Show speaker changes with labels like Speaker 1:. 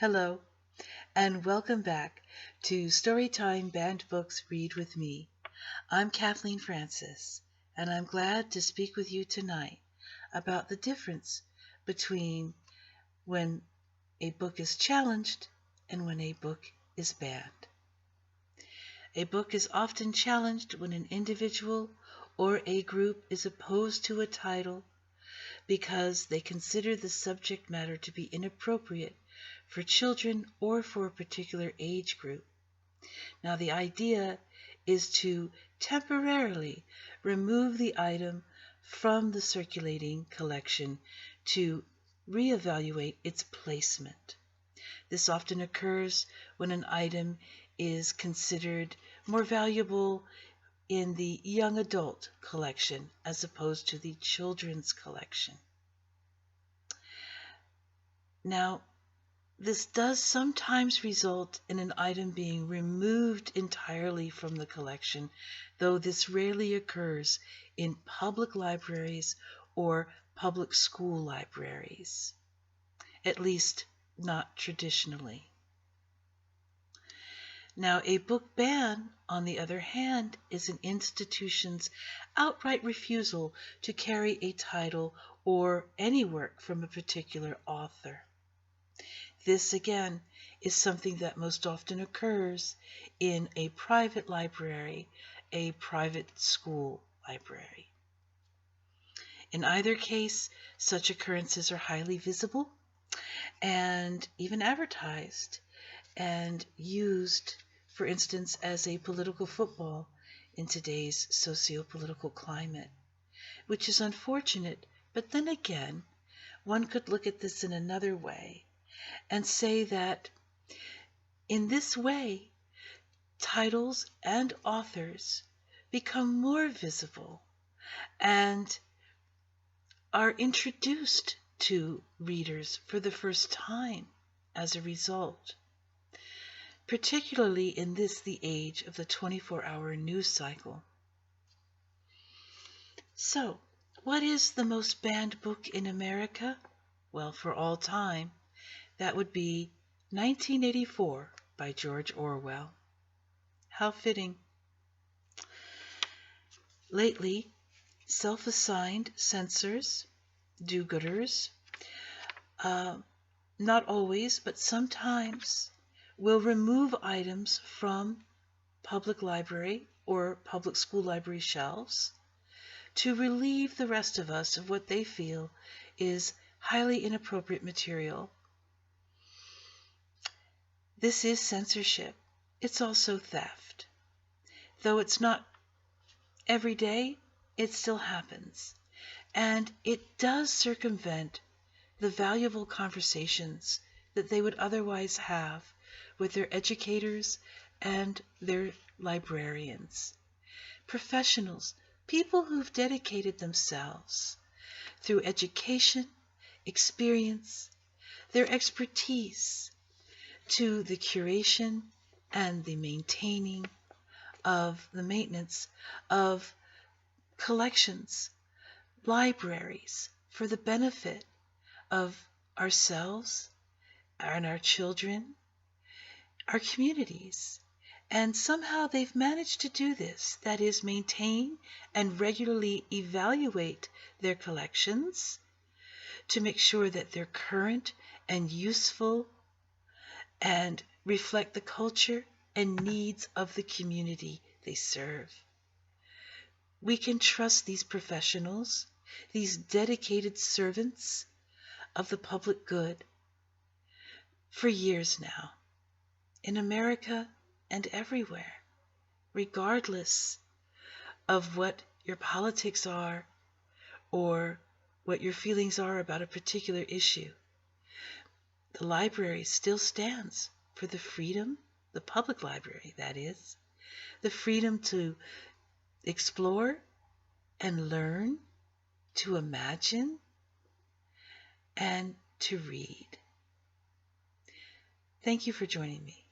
Speaker 1: Hello, and welcome back to Storytime Banned Books Read with Me. I'm Kathleen Francis, and I'm glad to speak with you tonight about the difference between when a book is challenged and when a book is banned. A book is often challenged when an individual or a group is opposed to a title because they consider the subject matter to be inappropriate for children or for a particular age group. Now, the idea is to temporarily remove the item from the circulating collection to reevaluate its placement. This often occurs when an item is considered more valuable in the young adult collection as opposed to the children's collection. Now, this does sometimes result in an item being removed entirely from the collection, though this rarely occurs in public libraries or public school libraries, at least not traditionally. Now, a book ban, on the other hand, is an institution's outright refusal to carry a title or any work from a particular author. This, again, is something that most often occurs in a private library, a private school library. In either case, such occurrences are highly visible and even advertised and used, for instance, as a political football in today's socio-political climate, which is unfortunate. But then again, one could look at this in another way and say that in this way, titles and authors become more visible and are introduced to readers for the first time as a result, particularly in this, the age of the 24-hour news cycle. So, what is the most banned book in America? Well, for all time, that would be 1984 by George Orwell. How fitting. Lately, self-assigned censors, do-gooders, not always, but sometimes, will remove items from public library or public school library shelves to relieve the rest of us of what they feel is highly inappropriate material. This is censorship. It's also theft. Though it's not every day, it still happens. And it does circumvent the valuable conversations that they would otherwise have with their educators and their librarians. Professionals, people who've dedicated themselves through education, experience, their expertise to the curation and the maintaining of the maintenance of collections, libraries, for the benefit of ourselves and our children, our communities. And somehow they've managed to do this, that is, maintain and regularly evaluate their collections to make sure that they're current and useful and reflect the culture and needs of the community they serve. We can trust these professionals, these dedicated servants of the public good, for years now, in America and everywhere, regardless of what your politics are or what your feelings are about a particular issue. The library still stands for the freedom, the public library, that is, the freedom to explore and learn, to imagine, and to read. Thank you for joining me.